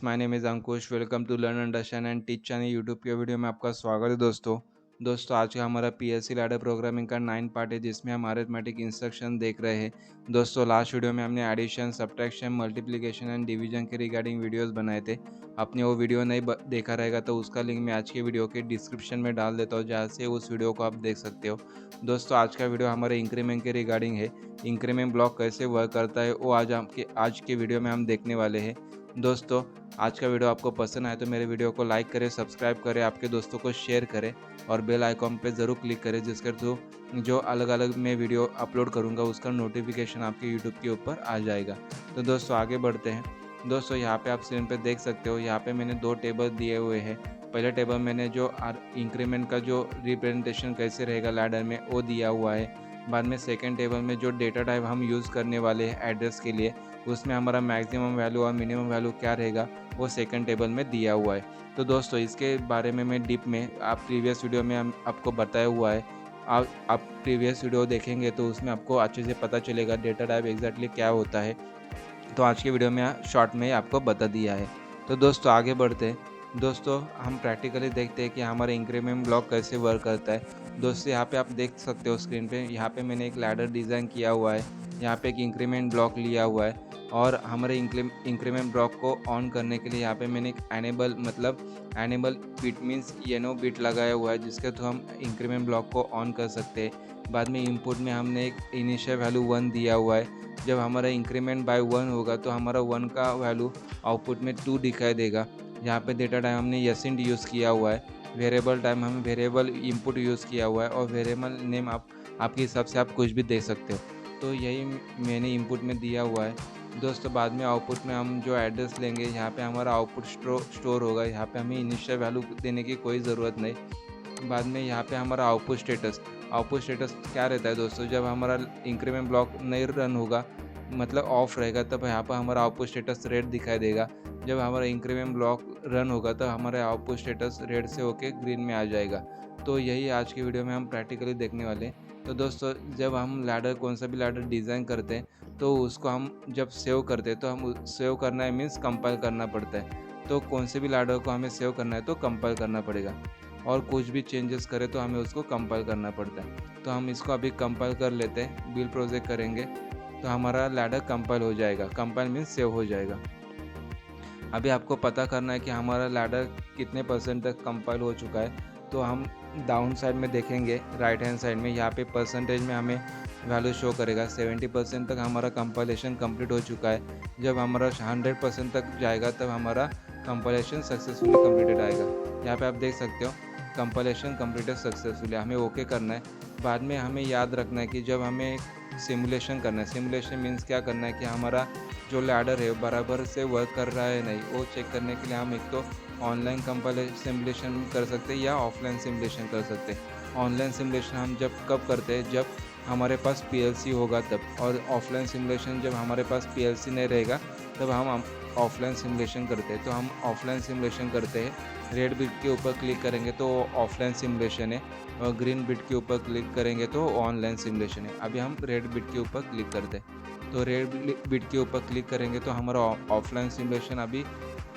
My name is Ankush. Welcome to learn understand and teach channel YouTube के video में आपका स्वागत है दोस्तों आज का हमारा पीएलसी लैडर प्रोग्रामिंग का 9 पार्ट है जिसमें हम अरिथमेटिक इंस्ट्रक्शन देख रहे हैं। दोस्तों लास्ट वीडियो में हमने addition, subtraction, multiplication and division के रिगार्डिंग वीडियोस बनाए थे। आपने वो वीडियो नहीं देखा रहेगा तो उसका लिंक मैं आज के वीडियो के डिस्क्रिप्शन में डाल देता हूँ, जहाँ से उस वीडियो को आप देख सकते हो। दोस्तों आज का वीडियो हमारे इंक्रीमेंट के रिगार्डिंग है। इंक्रीमेंट ब्लॉक कैसे वर्क करता है वो आज के वीडियो में हम देखने वाले हैं। दोस्तों आज का वीडियो आपको पसंद आए तो मेरे वीडियो को लाइक करें, सब्सक्राइब करें, आपके दोस्तों को शेयर करें और बेल आइकॉन पे ज़रूर क्लिक करें, जिसके थ्रू जो अलग अलग मैं वीडियो अपलोड करूंगा उसका नोटिफिकेशन आपके यूट्यूब के ऊपर आ जाएगा। तो दोस्तों आगे बढ़ते हैं। दोस्तों यहाँ पे आप स्क्रीन पे देख सकते हो, यहाँ पे मैंने दो टेबल दिए हुए हैं। पहले टेबल मैंने जो इंक्रीमेंट का जो रिप्रेजेंटेशन कैसे रहेगा लैडर में वो दिया हुआ है। बाद में सेकेंड टेबल में जो डेटा टाइप हम यूज़ करने वाले हैं एड्रेस के लिए, उसमें हमारा मैक्सिमम वैल्यू और मिनिमम वैल्यू क्या रहेगा वो सेकंड टेबल में दिया हुआ है। तो दोस्तों इसके बारे में मैं डीप में प्रीवियस वीडियो में आपको बताया हुआ है। आप प्रीवियस वीडियो देखेंगे तो उसमें आपको अच्छे से पता चलेगा डेटा टाइप एग्जैक्टली क्या होता है। तो आज के वीडियो में शॉर्ट में आपको बता दिया है। तो दोस्तों आगे बढ़ते हैं। दोस्तों हम प्रैक्टिकली देखते हैं कि हमारा इंक्रीमेंट ब्लॉक कैसे वर्क करता है। दोस्तों यहाँ पे आप देख सकते हो स्क्रीन पे, यहाँ पे मैंने एक लैडर डिज़ाइन किया हुआ है। यहाँ पे एक इंक्रीमेंट ब्लॉक लिया हुआ है और हमारे इंक्रीमेंट ब्लॉक को ऑन करने के लिए यहाँ पे मैंने एक enable bit means YONO bit लगाया हुआ है, जिसके थ्रू हम इंक्रीमेंट ब्लॉक को ऑन कर सकते हैं। बाद में इनपुट में हमने एक इनिशियल वैल्यू 1 दिया हुआ है। जब हमारा इंक्रीमेंट बाय 1 होगा तो हमारा 1 का वैल्यू आउटपुट में 2 दिखाई देगा। यहाँ पे डेटा टाइम हमने यसिंट यूज़ किया हुआ है। वेरिएबल टाइम हम वेरिएबल इनपुट यूज़ किया हुआ है और वेरिएबल नेम आपके हिसाब से आप कुछ भी दे सकते हो। तो यही मैंने इनपुट में दिया हुआ है। दोस्तों बाद में आउटपुट में हम जो एड्रेस लेंगे, यहाँ पे हमारा आउटपुट स्टोर होगा। यहाँ पे हमें इनिशियल वैल्यू देने की कोई ज़रूरत नहीं। बाद में यहाँ पे हमारा आउटपुट स्टेटस क्या रहता है दोस्तों, जब हमारा इंक्रीमेंट ब्लॉक नहीं रन होगा मतलब ऑफ रहेगा, तब यहाँ पर हमारा आउटपुट स्टेटस रेड दिखाई देगा। जब हमारा इंक्रीमेंट ब्लॉक रन होगा तो हमारा आउटपुट स्टेटस रेड से होके ग्रीन में आ जाएगा। तो यही आज की वीडियो में हम प्रैक्टिकली देखने वाले हैं। तो दोस्तों जब हम लैडर कोई सा भी लैडर डिज़ाइन करते हैं तो उसको हम जब सेव करते हैं तो हम सेव करना है मीन्स कंपाइल करना पड़ता है। तो कौन से भी लैडर को हमें सेव करना है तो कंपाइल करना पड़ेगा, और कुछ भी चेंजेस करें तो हमें उसको कंपाइल करना पड़ता है। तो हम इसको अभी कंपाइल कर लेते हैं, बिल्ड प्रोजेक्ट करेंगे तो हमारा लैडर कंपाइल हो जाएगा। कंपाइल मीन्स सेव हो जाएगा। अभी आपको पता करना है कि हमारा लैडर कितने % तक कंपाइल हो चुका है। तो हम डाउन साइड में देखेंगे, राइट हैंड साइड में यहाँ पे परसेंटेज में हमें वैल्यू शो करेगा। 70% तक हमारा कंपाइलेशन कंप्लीट हो चुका है। जब हमारा 100% तक जाएगा तब हमारा कंपाइलेशन सक्सेसफुली कंप्लीटेड आएगा। यहाँ पे आप देख सकते हो कंपाइलेशन कंप्लीटेड सक्सेसफुली, हमें ओके करना है। बाद में हमें याद रखना है कि जब हमें सिमुलेशन करना है, सिमुलेशन मीन्स क्या करना है कि हमारा जो लैडर है बराबर से वर्क कर रहा है नहीं, वो चेक करने के लिए हम एक तो ऑनलाइन सिमुलेशन कर सकते हैं या ऑफलाइन सिमुलेशन कर सकते हैं। ऑनलाइन सिमुलेशन हम कब करते हैं, जब हमारे पास पीएलसी होगा तब, और ऑफलाइन सिमुलेशन जब हमारे पास पीएलसी नहीं रहेगा तब हम ऑफलाइन सिमुलेशन करते हैं। तो हम ऑफलाइन सिमुलेशन करते हैं। रेड बिट के ऊपर क्लिक करेंगे तो ऑफलाइन सिमुलेशन है, और ग्रीन बिट के ऊपर क्लिक करेंगे तो ऑनलाइन सिमुलेशन है। अभी हम रेड बिट के ऊपर क्लिक करते हैं। तो रेड बिट के ऊपर क्लिक करेंगे तो हमारा ऑफलाइन सिमुलेशन अभी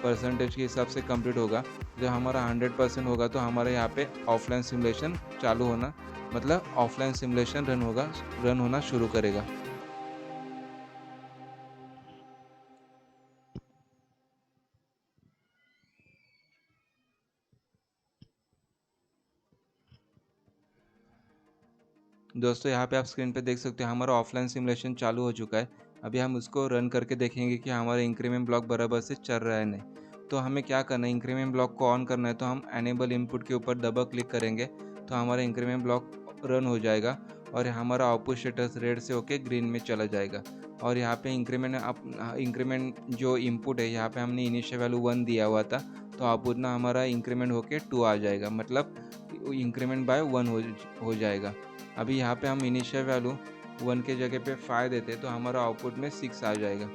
परसेंटेज के हिसाब से कंप्लीट होगा। जब हमारा 100% होगा तो हमारे यहाँ पे ऑफलाइन सिमुलेशन चालू होना मतलब ऑफलाइन सिमुलेशन रन होना शुरू करेगा। दोस्तों यहाँ पे आप स्क्रीन पे देख सकते हो हमारा ऑफलाइन सिमुलेशन चालू हो चुका है। अभी हम उसको रन करके देखेंगे कि हमारा इंक्रीमेंट ब्लॉक बराबर से चल रहा है नहीं। तो हमें क्या करना है, इंक्रीमेंट ब्लॉक को ऑन करना है। तो हम एनेबल इनपुट के ऊपर डबल क्लिक करेंगे तो हमारा इंक्रीमेंट ब्लॉक रन हो जाएगा और हमारा आउटपुट स्टेटस रेड से होके ग्रीन में चला जाएगा। और यहाँ पे इंक्रीमेंट जो इनपुट है, यहाँ पे हमने इनिशियल वैल्यू 1 दिया हुआ था, तो आउटपुट ना हमारा इंक्रीमेंट होके 2 आ जाएगा, मतलब इंक्रीमेंट बाय 1 हो जाएगा। अभी यहाँ पे हम इनिशियल वैल्यू 1 के जगह पे 5 देते तो हमारा आउटपुट में 6 आ जाएगा।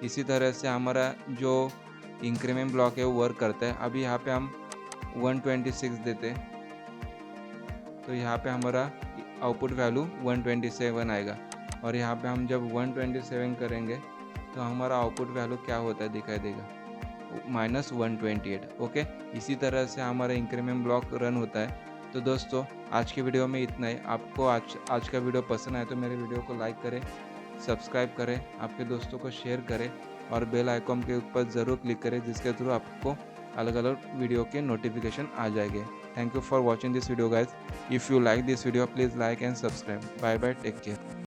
इसी तरह से हमारा जो इंक्रीमेंट ब्लॉक है वो वर्क करता है। अभी यहाँ पे हम 126 देते तो यहाँ पे हमारा आउटपुट वैल्यू 127 आएगा। और यहाँ पे हम जब 127 करेंगे तो हमारा आउटपुट वैल्यू क्या होता है दिखाई देगा। -128। ओके, इसी तरह से हमारा इंक्रीमेंट ब्लॉक रन होता है। तो दोस्तों आज की वीडियो में इतना ही। आपको आज का वीडियो पसंद आए तो मेरे वीडियो को लाइक करें, सब्सक्राइब करें, आपके दोस्तों को शेयर करें और बेल आइकॉन के ऊपर ज़रूर क्लिक करें, जिसके थ्रू आपको अलग अलग वीडियो के नोटिफिकेशन आ जाएंगे। Thank you for watching this video guys. If you like this video please like and subscribe. Bye bye, take care.